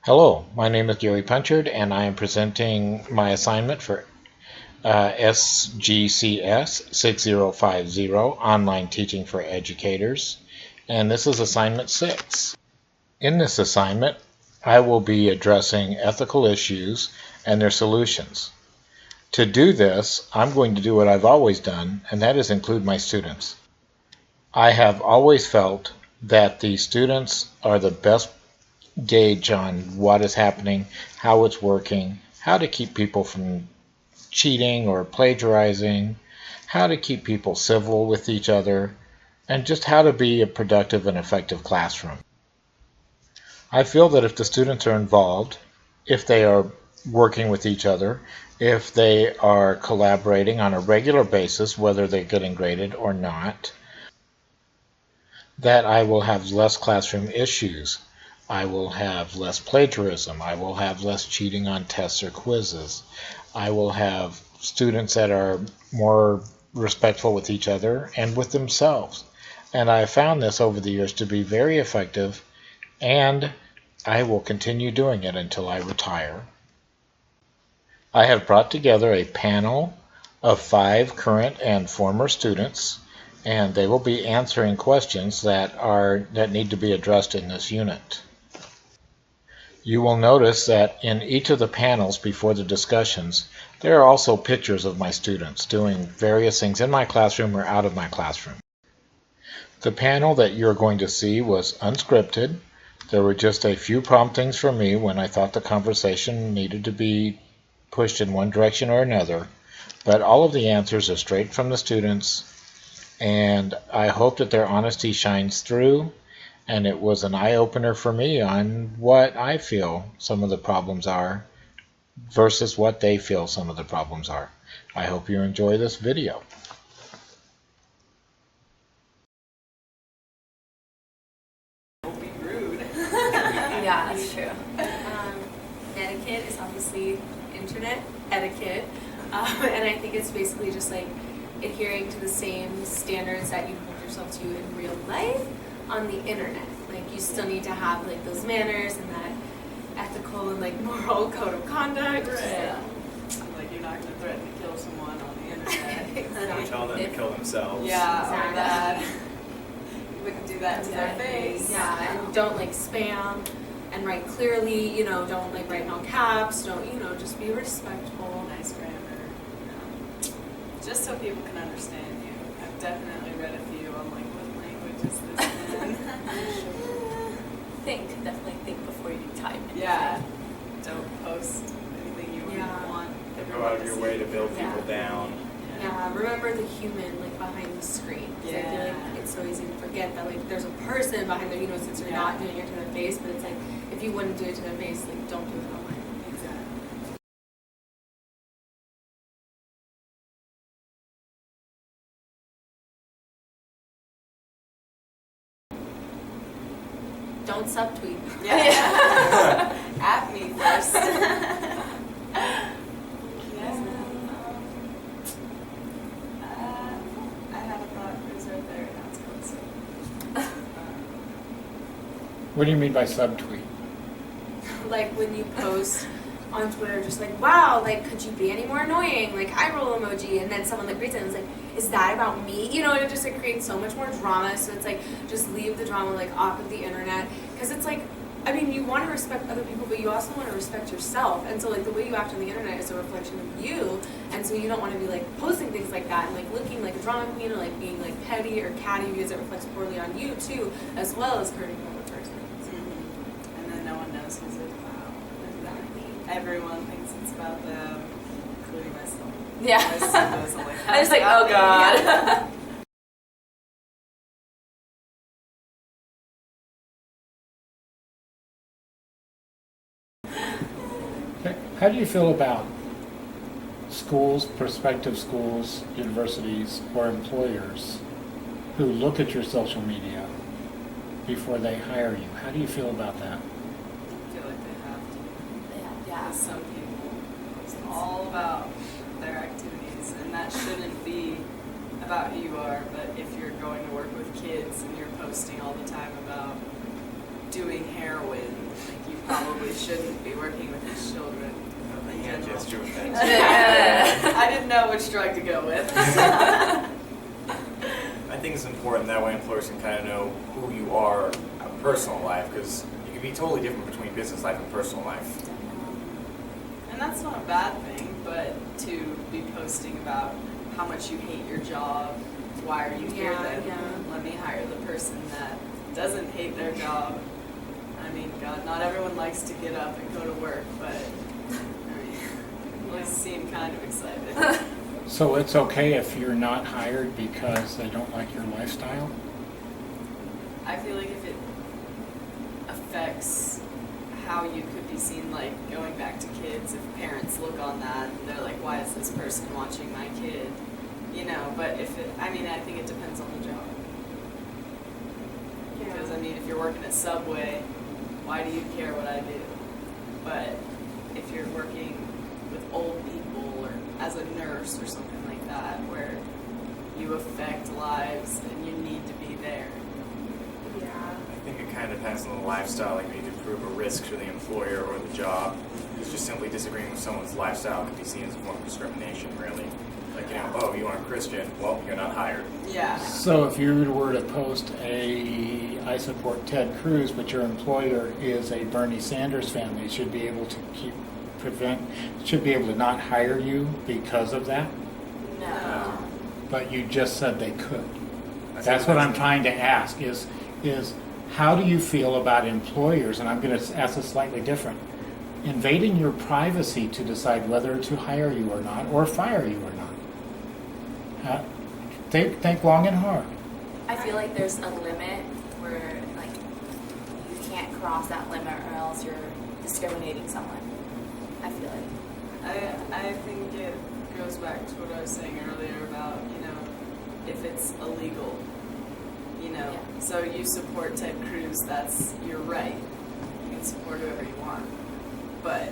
Hello, my name is Gary Punchard, and I am presenting my assignment for SGCS 6050, Online Teaching for Educators, and this is assignment 6. In this assignment, I will be addressing ethical issues and their solutions. To do this, I'm going to do what I've always done, and that is include my students. I have always felt that the students are the best gauge on what is happening, how it's working, how to keep people from cheating or plagiarizing, how to keep people civil with each other, and just how to be a productive and effective classroom. I feel that if the students are involved, if they are working with each other, if they are collaborating on a regular basis, whether they're getting graded or not, that I will have less classroom issues. I will have less plagiarism. I will have less cheating on tests or quizzes. I will have students that are more respectful with each other and with themselves. And I have found this over the years to be very effective, and I will continue doing it until I retire. I have brought together a panel of 5 current and former students, and they will be answering questions that need to be addressed in this unit. You will notice that in each of the panels before the discussions, there are also pictures of my students doing various things in my classroom or out of my classroom. The panel that you're going to see was unscripted. There were just a few promptings from me when I thought the conversation needed to be pushed in one direction or another, but all of the answers are straight from the students, and I hope that their honesty shines through, and it was an eye-opener for me on what I feel some of the problems are versus what they feel some of the problems are. I hope you enjoy this video. Don't be rude. Yeah, that's true. Etiquette is obviously internet etiquette, and I think it's basically just like adhering to the same standards that you hold yourself to in real life on the internet. Like you still need to have like those manners and that ethical and like moral code of conduct. Right. Like you're not going to threaten to kill someone on the internet. Exactly. Tell them to kill themselves. Yeah, Exactly. or that. You wouldn't do that to their face. Yeah, and don't like spam and write clearly, don't like write in all caps, don't, just be respectful. Nice grammar. Just so people can understand you. I've definitely read a few. I'm like, what language is this in? Definitely think before you type anything. Yeah. Don't post anything you wouldn't Yeah. want Go everyone out of your way to build Yeah. people down. Yeah, remember the human like behind the screen. 'Cause I feel Yeah. like it's so easy to forget that like there's a person behind there, since you're Yeah. not doing it to their face, but it's like if you wouldn't do it to their face, like don't do it online. Exactly. Don't subtweet. Yeah. At me first. I had a thought. It was right there. Now it's closer. What do you mean by subtweet? Like when you post on Twitter, just like, wow, like could you be any more annoying? Like eye roll emoji, and then someone like reads it and is like, is that about me? And it just like creates so much more drama. So it's like just leave the drama like off of the internet, because it's like, I mean, you want to respect other people, but you also want to respect yourself. And so like the way you act on the internet is a reflection of you, and so you don't want to be like posting things like that and like looking like a drama queen or like being like petty or catty, because it reflects poorly on you too, as well as hurting another person. And then no one knows who's it about. Exactly. Everyone thinks it's about them, including myself. Yeah. I see those, I'm like, I was like, oh god. How do you feel about schools, prospective schools, universities, or employers who look at your social media before they hire you? How do you feel about that? I feel like they have to. Yeah. Because some people post all about their activities, and that shouldn't be about who you are. But if you're going to work with kids and you're posting all the time about doing heroin, like you probably probably shouldn't be working with his children. The in hand general. gesture with that. I didn't know which drug to go with. I think it's important that way employers can kind of know who you are in personal life, because you can be totally different between business life and personal life. And that's not a bad thing, but to be posting about how much you hate your job, why are you here then? Let me hire the person that doesn't hate their job. I mean, God, not everyone likes to get up and go to work, but I mean, you seem kind of excited. So it's okay if you're not hired because they don't like your lifestyle? I feel like if it affects how you could be seen, like going back to kids, if parents look on that, they're like, why is this person watching my kid? You know, but if it, I mean, I think it depends on the job. Because, I mean, if you're working at Subway, why do you care what I do? But if you're working with old people or as a nurse or something like that, where you affect lives and you need to be there. Yeah. I think it kind of depends on the lifestyle. Like, you need to prove a risk to the employer or the job. Because just simply disagreeing with someone's lifestyle can be seen as a form of discrimination, really. Like, you know, oh, you aren't Christian, well, you're not hired. Yeah. So if you were to post I support Ted Cruz, but your employer is a Bernie Sanders family, should be able to should be able to not hire you because of that? No. But you just said they could. I That's think what I'm trying to ask is how do you feel about employers, and I'm going to ask this slightly different, invading your privacy to decide whether to hire you or not, or fire you or not? Think long and hard. I feel like there's a limit where like you can't cross that limit or else you're discriminating someone. I feel like. I think it goes back to what I was saying earlier about, you know, if it's illegal, you know. Yeah. So you support Ted Cruz, that's your right. You can support whoever you want. But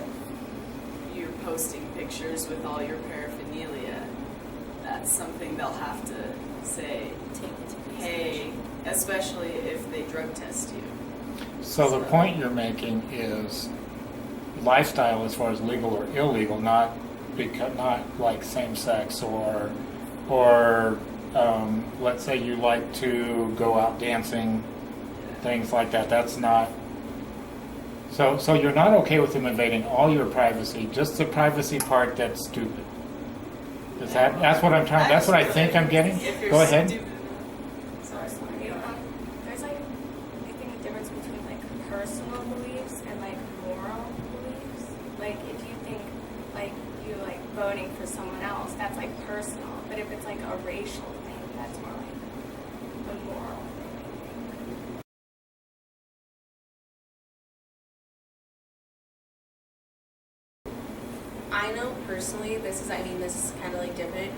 you're posting pictures with all your paraphernalia, that's something they'll have to say, Take into hey, especially if they drug test you. So the point you're making is lifestyle as far as legal or illegal, not like same sex or let's say you like to go out dancing, things like that. That's not. So you're not okay with them invading all your privacy, just the privacy part that's stupid. Is that's what I'm trying. That's what I think I'm getting. If you're Go ahead. stupid enough. Sorry. There's like, I think a difference between like personal beliefs and like moral beliefs. Like if you think like you like voting for someone else, that's like personal. But if it's like a racial thing, that's more like the moral thing. I know personally, this is kind of like different,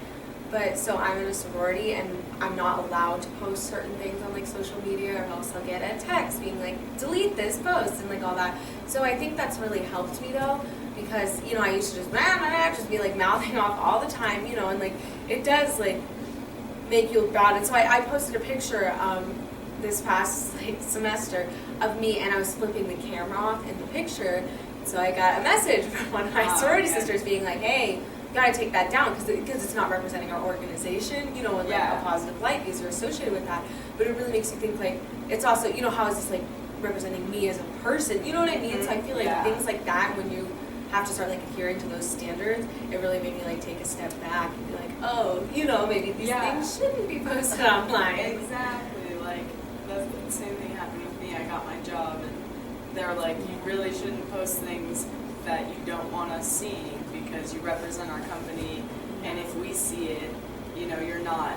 but so I'm in a sorority and I'm not allowed to post certain things on like social media or else I'll get a text being like, delete this post and like all that. So I think that's really helped me though, because, you know, I used to just be like mouthing off all the time, you know, and like it does like make you look bad. And so I posted a picture this past like semester of me and I was flipping the camera off in the picture. So I got a message from one of my sorority sisters being like, hey, you gotta take that down because it's not representing our organization, you know, in like a positive light because you're associated with that. But it really makes you think like, it's also, you know, how is this like representing me as a person? You know what I mean? So I feel like things like that, when you have to start like adhering to those standards, it really made me like take a step back and be like, oh, you know, maybe these things shouldn't be posted online. Exactly. Like, that's the same thing happened with me. I got my job and they're like, you really shouldn't post things that you don't want us seeing because you represent our company, and if we see it, you know, you're not,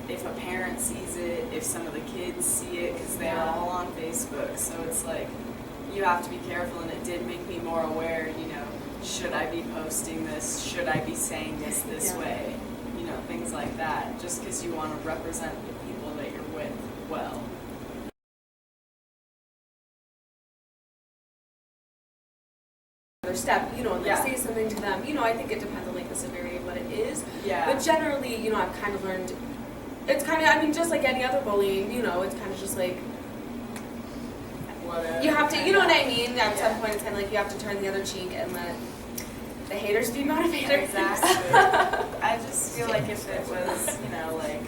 if a parent sees it, if some of the kids see it, because they're all on Facebook, so it's like, you have to be careful, and it did make me more aware, you know, should I be posting this, should I be saying this way, you know, things like that, just because you want to represent the people that you're with well. Step, you know, and like say something to them. You know, I think it depends on like the severity of what it is. Yeah. But generally, you know, I've kind of learned. It's kind of, I mean, just like any other bullying, you know, it's kind of just like whatever. You have to, you know what I mean? At Yeah. some point, it's kind of like you have to turn the other cheek and let the haters be motivators. Exactly. I just feel like if it was, you know, like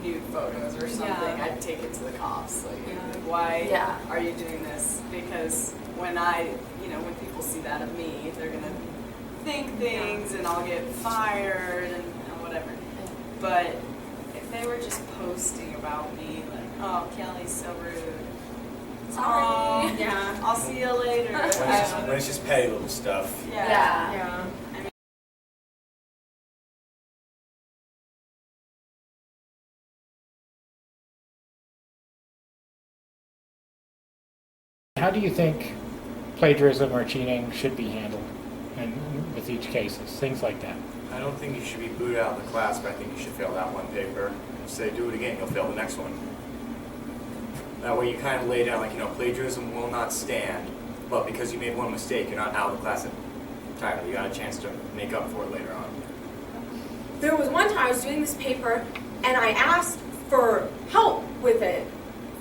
nude photos or something, Yeah. I'd take it to the cops. Like, Yeah. why Yeah. are you doing this? Because when when people see that of me, they're gonna think things, and I'll get fired and whatever. But if they were just posting about me, like, oh, Kelly's so rude. Sorry. Yeah. I'll see you later. When it's just petty little stuff. Yeah. Yeah. How do you think plagiarism or cheating should be handled and with each cases, things like that? I don't think you should be booted out of the class, but I think you should fail that one paper. And say, do it again, you'll fail the next one. That way you kind of lay down, like, plagiarism will not stand, but because you made one mistake, you're not out of the class entirely. You got a chance to make up for it later on. There was one time I was doing this paper and I asked for help with it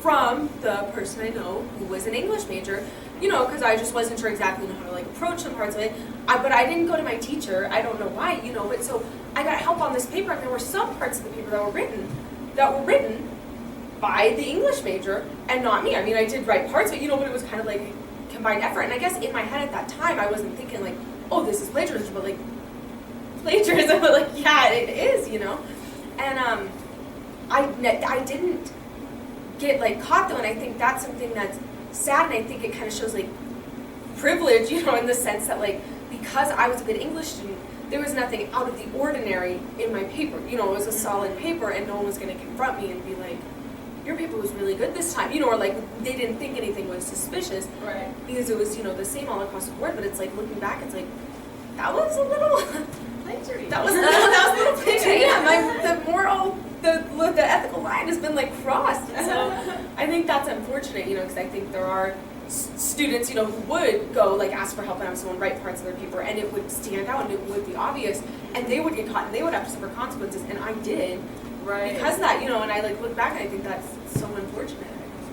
from the person I know who was an English major, because I just wasn't sure exactly how to approach some parts of it. But I didn't go to my teacher. I don't know why, but so I got help on this paper, and there were some parts of the paper that were written by the English major and not me. I mean, I did write parts of it, but it was kind of like combined effort. And I guess in my head at that time, I wasn't thinking like, oh, this is plagiarism, but plagiarism, but yeah, it is, And I didn't get caught though, and I think that's something that's sad, and I think it kind of shows privilege, in the sense that because I was a good English student, there was nothing out of the ordinary in my paper. It was a solid paper, and no one was going to confront me and be like, your paper was really good this time, or they didn't think anything was suspicious, Right. because it was the same all across the board. But it's looking back, it's that was a little Plagiarism. that was a little plagiarism. Yeah, the ethical line has been crossed, and so I think that's unfortunate, because I think there are students, who would go ask for help and have someone write parts of their paper, and it would stand out and it would be obvious, and they would get caught and they would have to suffer consequences, and I did, Right. because of that, and I look back and I think that's so unfortunate.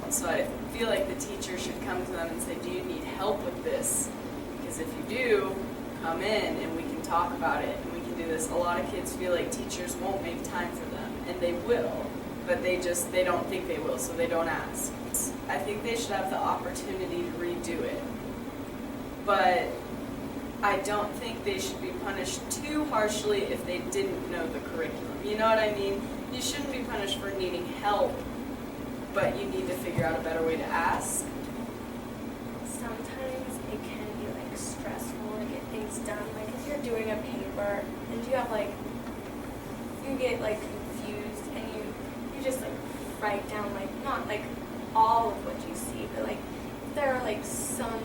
So I feel like the teacher should come to them and say, do you need help with this? Because if you do, come in and we can talk about it and we can do this. A lot of kids feel like teachers won't make time for them, and they will, but they don't think they will, so they don't ask. I think they should have the opportunity to redo it, but I don't think they should be punished too harshly if they didn't know the curriculum. You know what I mean? You shouldn't be punished for needing help, but you need to figure out a better way to ask. Sometimes it can be stressful to get things done. If you're doing a paper and you have you get confused and you just write down not all of what you see, but there are some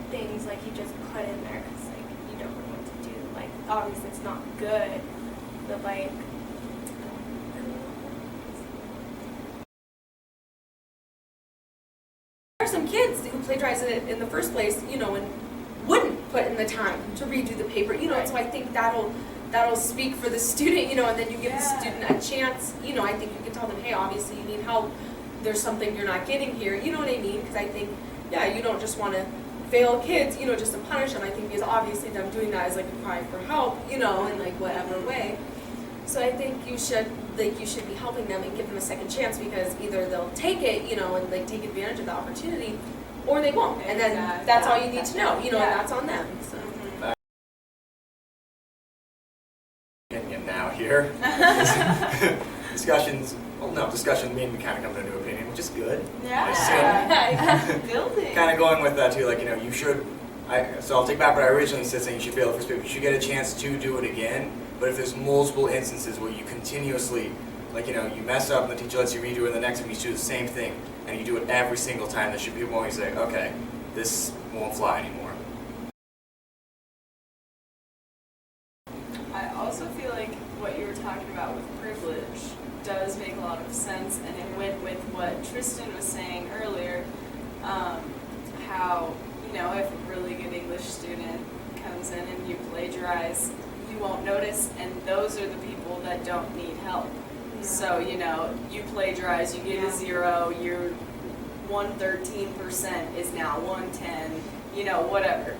things you just put in there because you don't know what to do. Obviously it's not good, but I don't know. There are some kids who plagiarize it in the first place, and wouldn't put in the time to redo the paper, and so I think that'll speak for the student, and then you give the student a chance, I think you can tell them, hey, obviously you need help, there's something you're not getting here, you know what I mean? Because I think, you don't just want to fail kids, just to punish them. I think because obviously them doing that is a cry for help, in whatever way. So I think you should be helping them and give them a second chance, because either they'll take it, and take advantage of the opportunity, or they won't. And then that's all you need to know, and that's on them. So. Opinion now here. Discussion made me kind of come to a new opinion, which is good. Yeah. Building. Kind of going with that too, you should. So I'll take back what I originally said, saying you should fail the first paper. You should get a chance to do it again. But if there's multiple instances where you continuously, you mess up and the teacher lets you redo it, and the next time you do the same thing, and you do it every single time, there should be a point where you say, okay, this won't fly anymore. I also feel like what you were talking about with privilege does make a lot of sense, and it went with what Tristan was saying earlier, how, if a really good English student comes in and you plagiarize, you won't notice, and those are the people that don't need help. Yeah. So, you plagiarize, you get a 0, 113% is now 110, you know, whatever.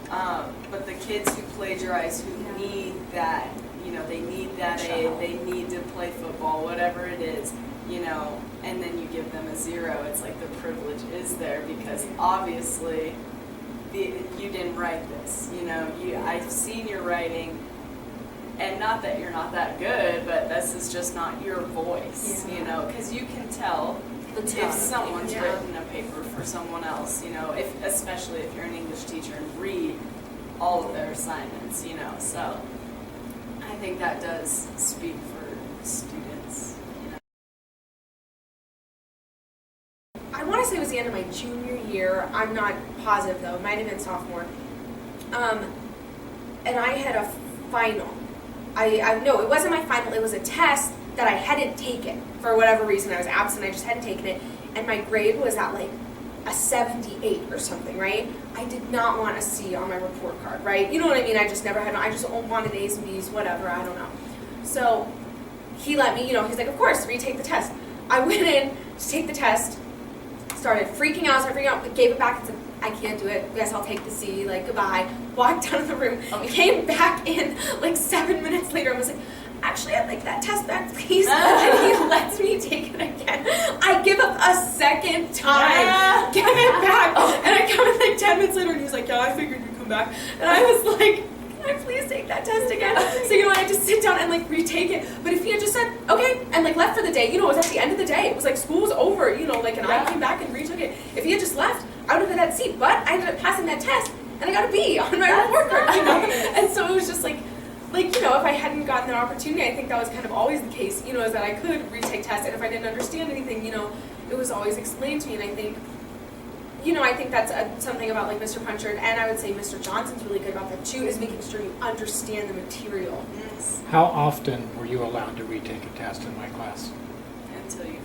But the kids who plagiarize, who need that, you know, they need that aid, they need to play football, whatever it is, you know, and then you give them a 0, it's like the privilege is there because obviously you didn't write this, you know, I've seen your writing, and not that you're not that good, but this is just not your voice, you know, because you can tell if someone's written a paper for someone else, you know, especially if you're an English teacher and read all of their assignments, you know, so I think that does speak for students. You know. I want to say it was the end of my junior year. I'm not positive though. It might have been sophomore. And I had a final. I no, it wasn't my final. It was a test that I hadn't taken for whatever reason. I was absent. I just hadn't taken it, and my grade was at like a 78 or something, right? I did not want a C on my report card, right? You know what I mean? I just never had. I just wanted A's and B's, whatever. I don't know. So he let me. You know, he's like, of course, retake the test. I went in to take the test. Started freaking out, gave it back and said, I can't do it, guess I'll take the C, like, goodbye. Walked out of the room, came back in like 7 minutes later and was like, actually, I'd like that test back, please. And he lets me take it again. I give up a second time, give it back. And I come in like 10 minutes later and he's like, yeah, I figured you'd come back. And I was like, can I please take that test again? So, you know, I just sit down and like retake it. But if he had just said, okay, and like left for the day, you know, it was at the end of the day. It was like school was over, you know, like, and I came back and retook it. If he had just left, I would have had that C. But I ended up passing that test and I got a B on my report card, you know? And so it was just like, you know, if I hadn't gotten that opportunity, I think that was kind of always the case, you know, is that I could retake tests. And if I didn't understand anything, you know, it was always explained to me. And I think, you know, I think that's something about like Mr. Punchard, and I would say Mr. Johnson's really good about that too, is making sure you understand the material. Yes. How often were you allowed to retake a test in my class? Until you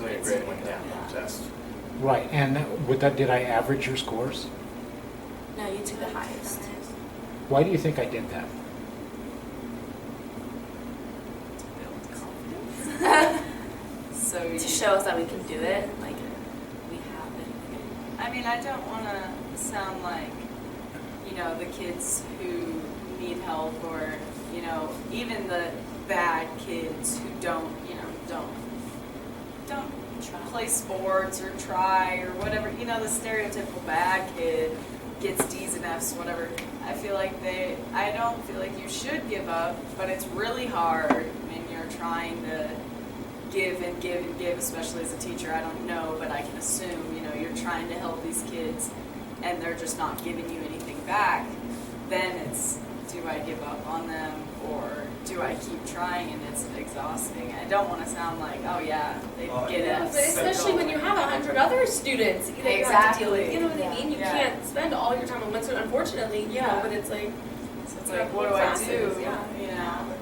Your grade went down on the test. Right, and with that, did I average your scores? No, you took the highest. Why do you think I did that? So To show us that we can do it, like we have it. I mean, I don't want to sound like, you know, the kids who need help or, you know, even the bad kids who don't, you know, don't play sports or try or whatever, you know, the stereotypical bad kid gets D's and F's, whatever. I feel like I don't feel like you should give up, but it's really hard when you're trying to give and give and give, especially as a teacher. I don't know, but I can assume, you know, you're trying to help these kids and they're just not giving you anything back. Then it's, do I give up on them or do I keep trying? And it's exhausting. I don't want to sound like, oh yeah, they get it. But especially when you have 100 other students that you have to deal with. You know what I mean? You can't spend all your time on one student, unfortunately, you know, but it's like, so it's like, what do I do? Yeah. You know?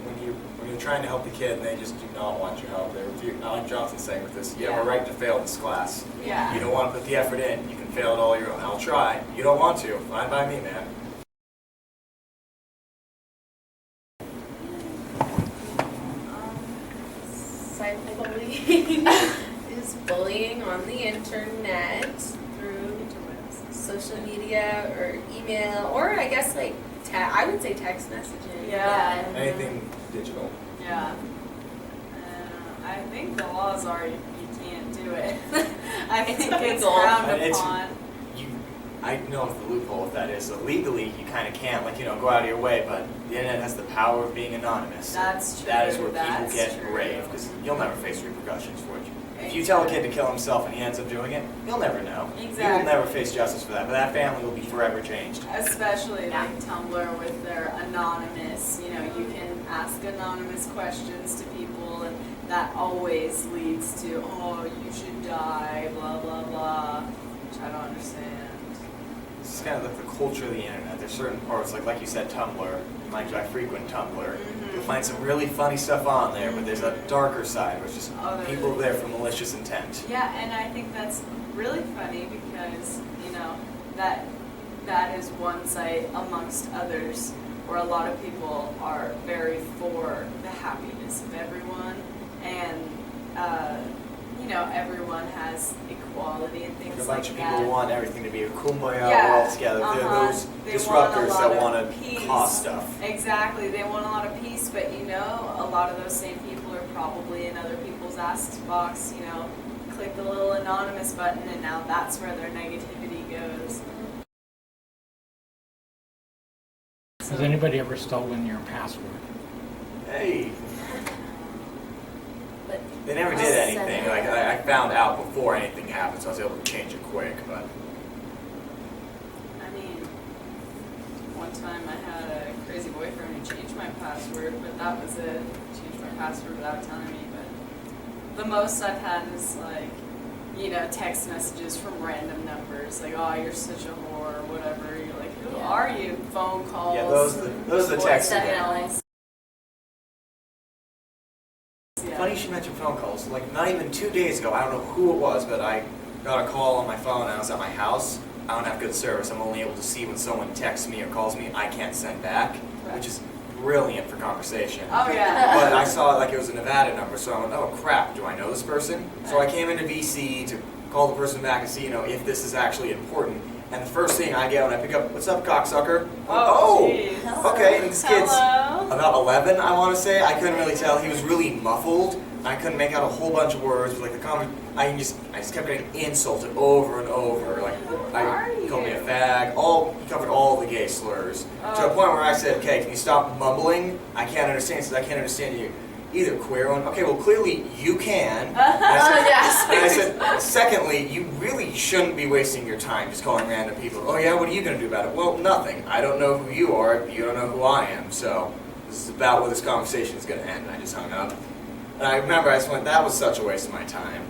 When you're trying to help the kid and they just do not want your help, like Johnson's saying with this, you have a right to fail this class. Yeah. You don't want to put the effort in, you can fail it all your own. I'll try. You don't want to, fine by me, man. Cyberbullying is bullying on the internet through social media or email, or I guess like I would say text messaging. Yeah. Anything digital. Yeah. I think the laws are you can't do it. I think it's frowned upon. I know the loophole if that is. So legally, you kind of can't, like, you know, go out of your way, but the internet has the power of being anonymous. That's true. That is where That's people get true. brave, because you'll never face repercussions for it. If you tell a kid to kill himself and he ends up doing it, you'll never know. Exactly. You will never face justice for that, but that family will be forever changed. Especially like Tumblr with their anonymous, you know, you can ask anonymous questions to people and that always leads to, oh, you should die, blah, blah, blah, which I don't understand. It's kind of like the culture of the internet. There's certain parts, like you said, Tumblr. Mind you, I frequent Tumblr. You'll find some really funny stuff on there, but there's a darker side, which is people there for malicious intent. Yeah, and I think that's really funny because, you know, that is one site amongst others where a lot of people are very for the happiness of everyone and, you know, everyone has equal equality and things A like bunch of that. people want everything to be a kumbaya Yeah, world together. They're those They disruptors want a lot that want of to peace. cause stuff. Exactly, they want a lot of peace, but a lot of those same people are probably in other people's ask box, click the little anonymous button, and now that's where their negativity goes. Has anybody ever stolen your password? Hey, But they never did anything. Like I found out before anything happened, so I was able to change it quick. But I mean, one time I had a crazy boyfriend who changed my password, but that was it. Changed my password without telling me, but the most I've had is text messages from random numbers, like, oh, you're such a whore, or whatever. You're like, who are you? Phone calls. yeah, those are the texts. Definitely. Yeah. Funny you should mention phone calls. Like not even 2 days ago, I don't know who it was, but I got a call on my phone and I was at my house. I don't have good service. I'm only able to see when someone texts me or calls me. I can't send back, which is brilliant for conversation. Oh, yeah. But I saw it was a Nevada number, so I went, oh crap, do I know this person? So I came into VC to call the person back and see, if this is actually important. And the first thing I get when I pick up, what's up, cocksucker? Oh, jeez. Okay, and this kid's Hello. about 11, I want to say. I couldn't really tell. He was really muffled. I couldn't make out a whole bunch of words. Like I just kept getting insulted over and over. Like he called me a fag. He covered all the gay slurs to a point where I said, "Okay, can you stop mumbling? I can't understand." He said, "I can't understand you either, queer one." Okay, well clearly you can. And I said, secondly, you really shouldn't be wasting your time just calling random people. Oh yeah, what are you going to do about it? Well, nothing. I don't know who you are. You don't know who I am. So this is about where this conversation is going to end. And I just hung up. And I remember I just went, that was such a waste of my time.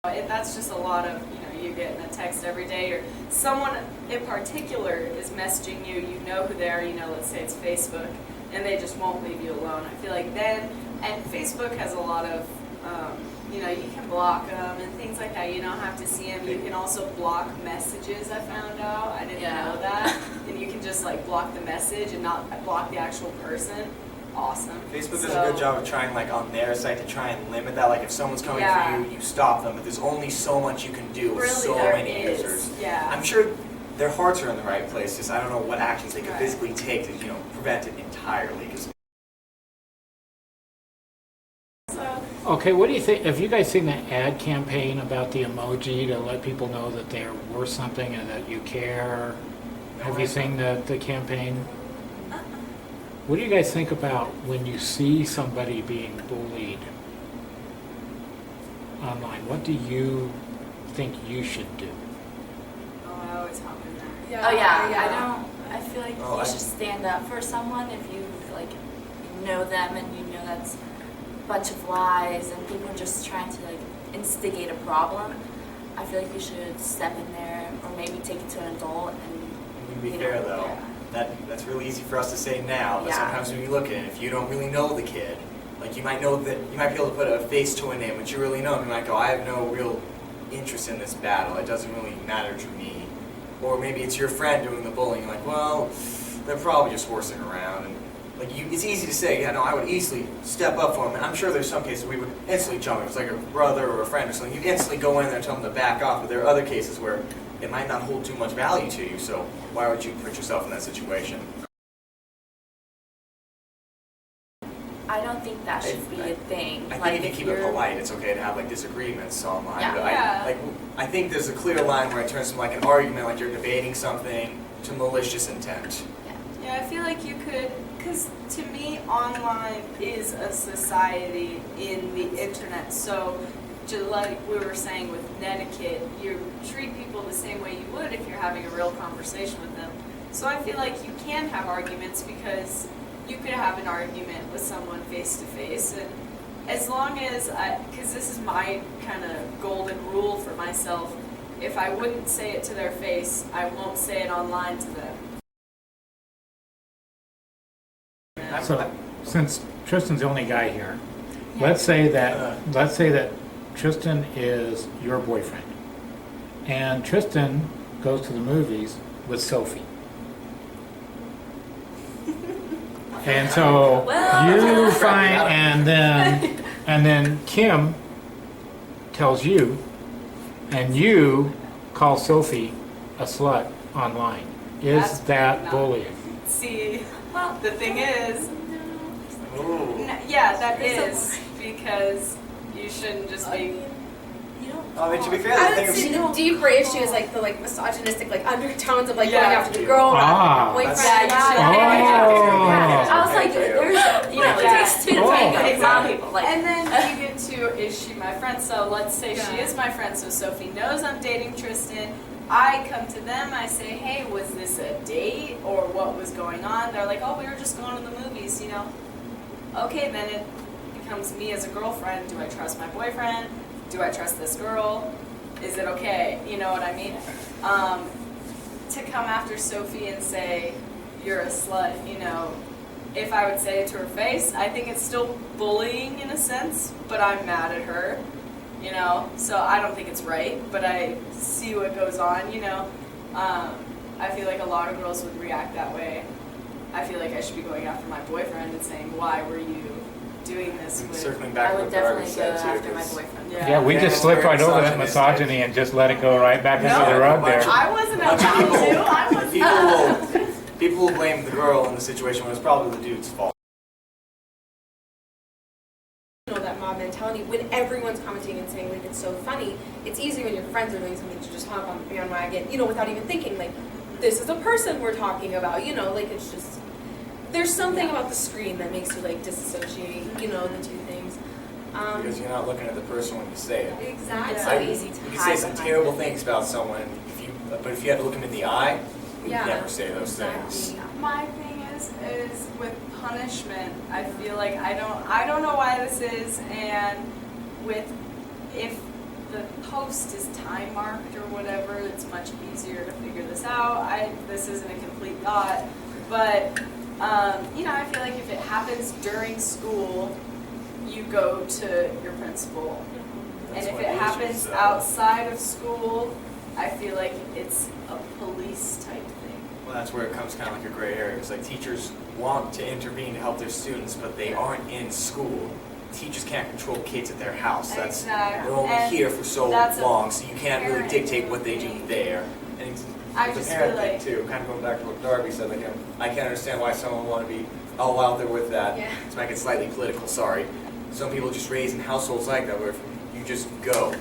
That's just a lot of, you're getting a text every day, or someone in particular is messaging you, you know who they are, let's say it's Facebook, and they just won't leave you alone. I feel like then, and Facebook has a lot of, you can block them and things like that. You don't have to see them. You can also block messages, I found out. I didn't know that. And you can just block the message and not block the actual person. Awesome. Facebook does a good job of trying, on their site, to try and limit that. Like, if someone's coming for you, you stop them. But there's only so much you can do with so many users. Yeah. I'm sure their hearts are in the right place. Just I don't know what actions they could physically take to, prevent it entirely. Cause Okay, what do you think? Have you guys seen the ad campaign about the emoji to let people know that they're worth something and that you care? Have you seen the campaign? What do you guys think about when you see somebody being bullied online? What do you think you should do? Oh, I always hop in there. Oh yeah, I feel like you should stand up for someone if you know them and you know that's a bunch of lies and people are just trying to instigate a problem. I feel like you should step in there or maybe take it to an adult and. To be fair though, that's really easy for us to say now, but sometimes when you look at it, if you don't really know the kid, you might know that you might be able to put a face to a name, but you really know him. You might go, I have no real interest in this battle. It doesn't really matter to me. Or maybe it's your friend doing the bullying. You're like, well, they're probably just horsing around. And it's easy to say, I would easily step up for him. And I'm sure there's some cases we would instantly jump. If it's like a brother or a friend or something, you instantly go in there and tell them to back off. But there are other cases where it might not hold too much value to you. So why would you put yourself in that situation? I don't think that should be a thing. I think if you keep it polite, it's okay to have disagreements online. Yeah. But I think there's a clear line where it turns from an argument, like you're debating something, to malicious intent. Yeah, I feel like you could, because to me, online is a society in the internet. So, just like we were saying with netiquette, you treat people the same way you would if you're having a real conversation with them. So I feel like you can have arguments because you could have an argument with someone face to face, and as long as because this is my kind of golden rule for myself, if I wouldn't say it to their face, I won't say it online to them. So, since Tristan's the only guy here, let's say that Tristan is your boyfriend, and Tristan goes to the movies with Sophie. And so you find, and then Kim tells you, and you call Sophie a slut online. That's Is that not- bullying? See, Well, the thing is, Ooh. yeah, that It's is because you shouldn't just be. You don't. I mean, to be fair, I the thing would say is, the deeper issue is like the misogynistic undertones of like Yeah. going after the girl, Ah. boyfriend. Yeah, Oh. I was like, there's, you know, Yeah. it takes two to tango. Exactly. Mom people, like, And then you get to, is she my friend? So let's say she Yeah. is my friend. So Sophie knows I'm dating Tristan. I come to them. I say, hey, was this a date or what was going on? They're like, oh, we were just going to the movies, you know. Okay, then it becomes me as a girlfriend. Do I trust my boyfriend? Do I trust this girl? Is it okay? You know what I mean? To come after Sophie and say, you're a slut, you know, if I would say it to her face, I think it's still bullying in a sense, but I'm mad at her, you know, so I don't think it's right, but I see what goes on, you know. I feel like a lot of girls would react that way. I feel like I should be going after my boyfriend and saying, why were you doing this with... circling back I to would what Darby definitely go said too, after my 'cause boyfriend. Yeah, we Yeah, just it's slipped very right over that misogynistic. misogyny and just let it go right back into No. the rug there. I wasn't Bunch of about people- to. I was people will blame the girl in the situation when it's probably the dude's fault. You know, that mob mentality, when everyone's commenting and saying like it's so funny, it's easier when your friends are doing something to just hop on the bandwagon, you know, without even thinking like, this is a person we're talking about, you know, like it's just, there's something about the screen that makes you like disassociate, you know, the two things. Because you're not looking at the person when you say it. Exactly. It's Yeah. so easy to You can hide say some behind terrible it. things about someone, but if you had to look them in the eye, you Yeah. would never say those things. My thing is with punishment. I feel like I don't know why this is, and with if the post is time marked or whatever, it's much easier to figure this out. This isn't a complete thought, but you know, I feel like if it happens during school, you go to your principal, That's and if what it it is, happens so- outside of school, I feel like it's a police type thing. Well, that's where it comes kind of like a gray area. It's like teachers want to intervene to help their students, but they aren't in school. Teachers can't control kids at their house. That's Exactly. they're only And here for so that's a long, so you can't really parent dictate what they do thing. there. And I it's just a parent feel thing like- too. Kind of going back to what Darby said, like I can't understand why someone would want to be all out there with that. Yeah. To make it slightly political, sorry. Some people just raised in households like that where you just go.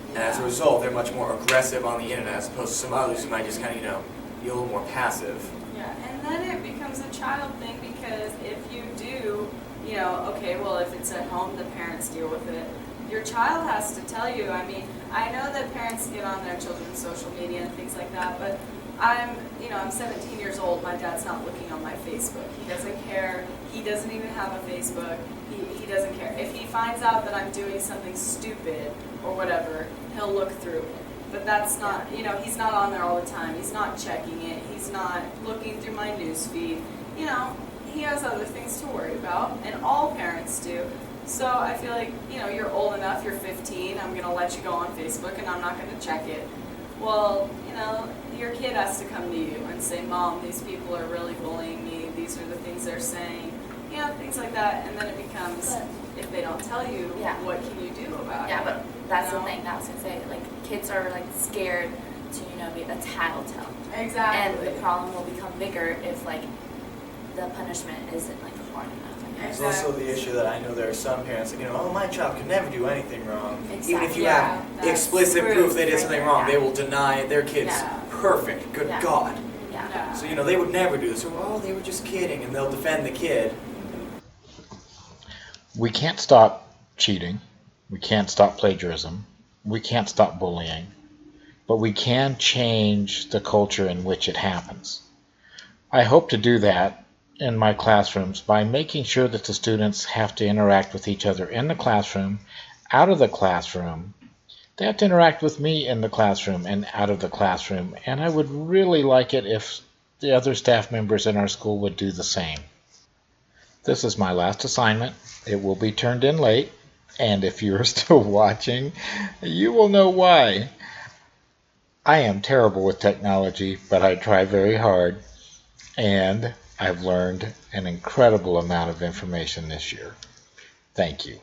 And as a result, they're much more aggressive on the internet as opposed to some others who might just kind of, be a little more passive. Yeah, and then it becomes a child thing because if you do, you know, okay, well, if it's at home, the parents deal with it. Your child has to tell you. I mean, I know that parents get on their children's social media and things like that, but I'm 17 years old. My dad's not looking on my Facebook. He doesn't care. He doesn't even have a Facebook. He doesn't care. If he finds out that I'm doing something stupid or whatever, he'll look through it. But that's not, he's not on there all the time. He's not checking it. He's not looking through my news feed. He has other things to worry about, and all parents do. So I feel like, you're old enough, you're 15, I'm going to let you go on Facebook and I'm not going to check it. Well, your kid has to come to you and say, Mom, these people are really bullying me. These are the things they're saying. Things like that. And then it becomes, if they don't tell you, Yeah. what can you do about it? Yeah, but that's You the know? thing that I was gonna say. Like, kids are like scared to be a tattletale, Exactly. and the problem will become bigger if like the punishment isn't like hard enough. There's also the issue that I know there are some parents that, oh, my child can never do anything wrong. Even if you Yeah, have that's explicit proof they did right something there, wrong, yeah. they will deny their kid's Yeah. perfect. Good Yeah. God. Yeah. Yeah. So, they would never do this. So, oh, they were just kidding, and they'll defend the kid. We can't stop cheating. We can't stop plagiarism. We can't stop bullying. But we can change the culture in which it happens. I hope to do that in my classrooms by making sure that the students have to interact with each other in the classroom, out of the classroom. They have to interact with me in the classroom and out of the classroom. And I would really like it if the other staff members in our school would do the same. This is my last assignment. It will be turned in late, and if you're still watching, you will know why. I am terrible with technology, but I try very hard, and I've learned an incredible amount of information this year. Thank you.